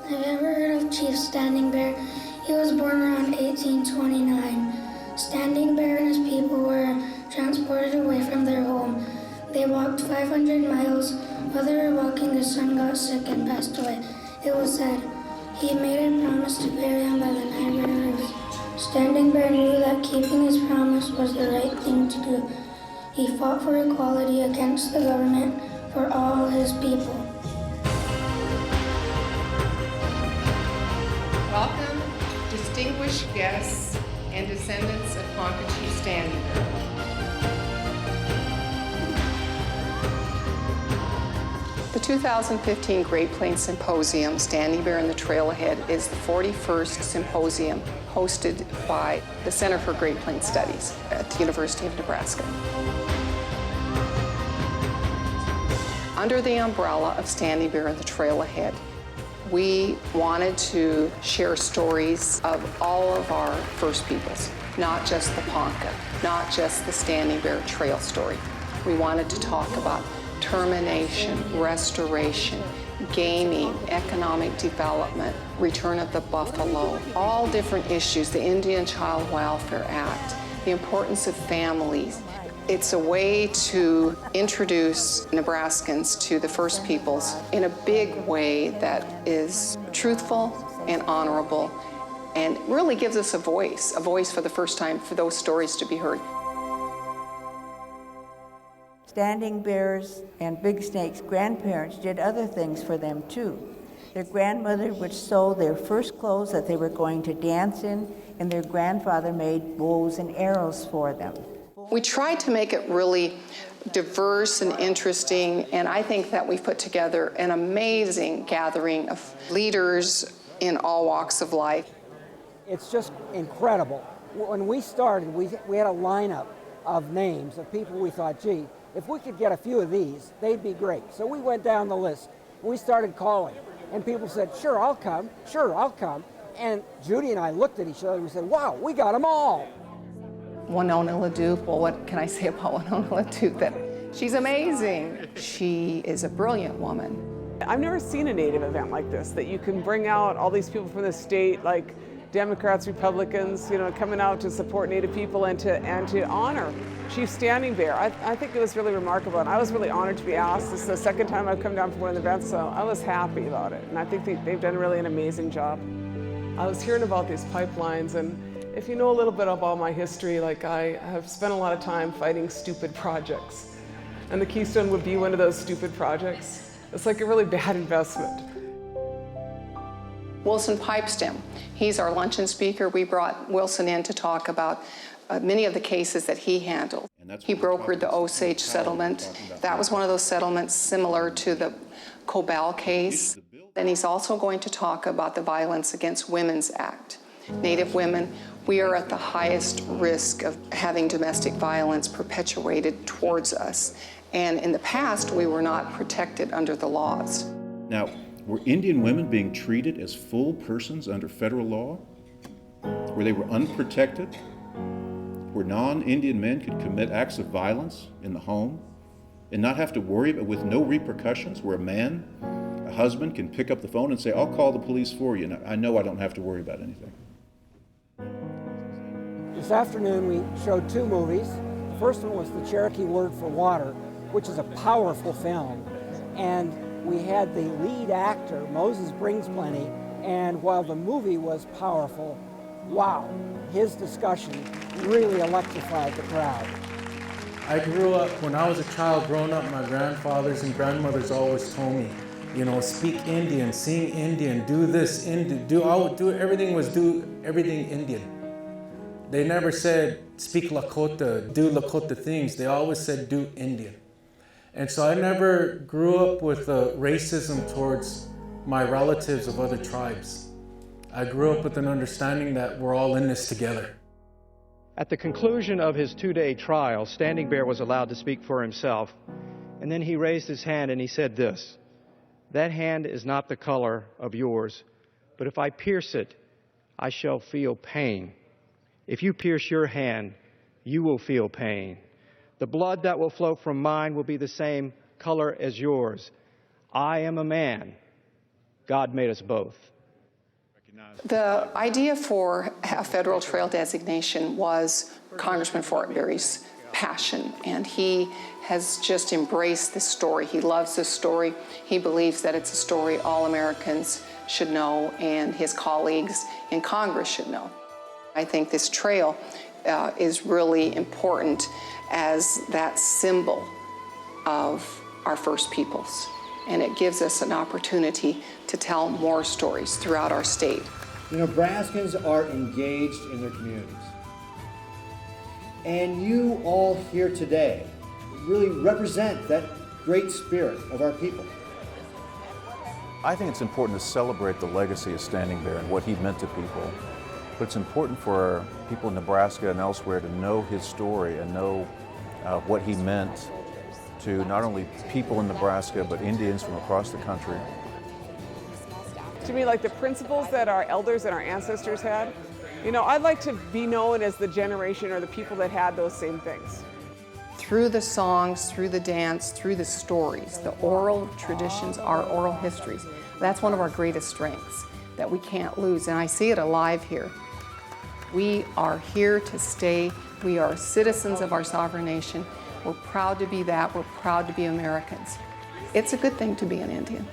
Have you ever heard of Chief Standing Bear? He was born around 1829. Standing Bear and his people were transported away from their home. They walked 500 miles. While they were walking, the son got sick and passed away. It was said, he made a promise to bury him by the Niagara Rivers. Standing Bear knew that keeping his promise was the right thing to do. He fought for equality against the government for all his people. Welcome, distinguished guests and descendants of Ponca Chief Standing Bear. The 2015 Great Plains Symposium, Standing Bear and the Trail Ahead, is the 41st symposium hosted by the Center for Great Plains Studies at the University of Nebraska. Under the umbrella of Standing Bear and the Trail Ahead, we wanted to share stories of all of our First Peoples, not just the Ponca, not just the Standing Bear Trail story. We wanted to talk about termination, restoration, gaming, economic development, return of the buffalo, all different issues, the Indian Child Welfare Act, the importance of families. It's a way to introduce Nebraskans to the First Peoples in a big way that is truthful and honorable and really gives us a voice for the first time for those stories to be heard. Standing Bear's and Big Snake's grandparents did other things for them too. Their grandmother would sew their first clothes that they were going to dance in, and their grandfather made bows and arrows for them. We tried to make it really diverse and interesting, and I think that we've put together an amazing gathering of leaders in all walks of life. It's just incredible. When we started, we had a lineup of names of people we thought, gee, if we could get a few of these, they'd be great. So we went down the list. We started calling, and people said, sure, I'll come, sure, I'll come. And Judy and I looked at each other and we said, wow, we got them all. Winona LaDuke, well, what can I say about Winona LaDuke? That she's amazing. She is a brilliant woman. I've never seen a Native event like this, that you can bring out all these people from the state, like Democrats, Republicans, coming out to support Native people and to honor Chief Standing Bear. I think it was really remarkable, and I was really honored to be asked. This is the second time I've come down for one of the events, so I was happy about it, and I think they've done really an amazing job. I was hearing about these pipelines, and if you know a little bit about my history, like I have spent a lot of time fighting stupid projects, and the Keystone would be one of those stupid projects. It's like a really bad investment. Wilson Pipestem, he's our luncheon speaker. We brought Wilson in to talk about many of the cases that he handled. He brokered the Osage settlement. That was one of those settlements similar to the Cobell case. And he's also going to talk about the Violence Against Women's Act. Native women, we are at the highest risk of having domestic violence perpetuated towards us. And in the past, we were not protected under the laws. Now, were Indian women being treated as full persons under federal law? Where they were unprotected? Where non-Indian men could commit acts of violence in the home and not have to worry about with no repercussions, where a husband can pick up the phone and say, I'll call the police for you, and I know I don't have to worry about anything. This afternoon we showed two movies. The first one was The Cherokee Word for Water, which is a powerful film. And we had the lead actor, Moses Brings Plenty, and while the movie was powerful, wow, his discussion really electrified the crowd. I grew up, when I was a child growing up, my grandfathers and grandmothers always told me, speak Indian, sing Indian, do this Indian, do everything Indian. They never said, speak Lakota, do Lakota things. They always said, do Indian. And so I never grew up with racism towards my relatives of other tribes. I grew up with an understanding that we're all in this together. At the conclusion of his two-day trial, Standing Bear was allowed to speak for himself. And then he raised his hand and he said this, "That hand is not the color of yours, but if I pierce it, I shall feel pain. If you pierce your hand, you will feel pain. The blood that will flow from mine will be the same color as yours. I am a man. God made us both." The idea for a federal trail designation was Congressman Fortenberry's passion, and he has just embraced this story. He loves this story. He believes that it's a story all Americans should know and his colleagues in Congress should know. I think this trail is really important as that symbol of our First Peoples, and it gives us an opportunity to tell more stories throughout our state. The Nebraskans are engaged in their communities. And you all here today really represent that great spirit of our people. I think it's important to celebrate the legacy of Standing Bear and what he meant to people. But it's important for people in Nebraska and elsewhere to know his story and know what he meant to not only people in Nebraska, but Indians from across the country. To me, like the principles that our elders and our ancestors had, you know, I'd like to be known as the generation or the people that had those same things. Through the songs, through the dance, through the stories, the oral traditions, our oral histories, that's one of our greatest strengths that we can't lose, and I see it alive here. We are here to stay. We are citizens of our sovereign nation. We're proud to be that. We're proud to be Americans. It's a good thing to be an Indian.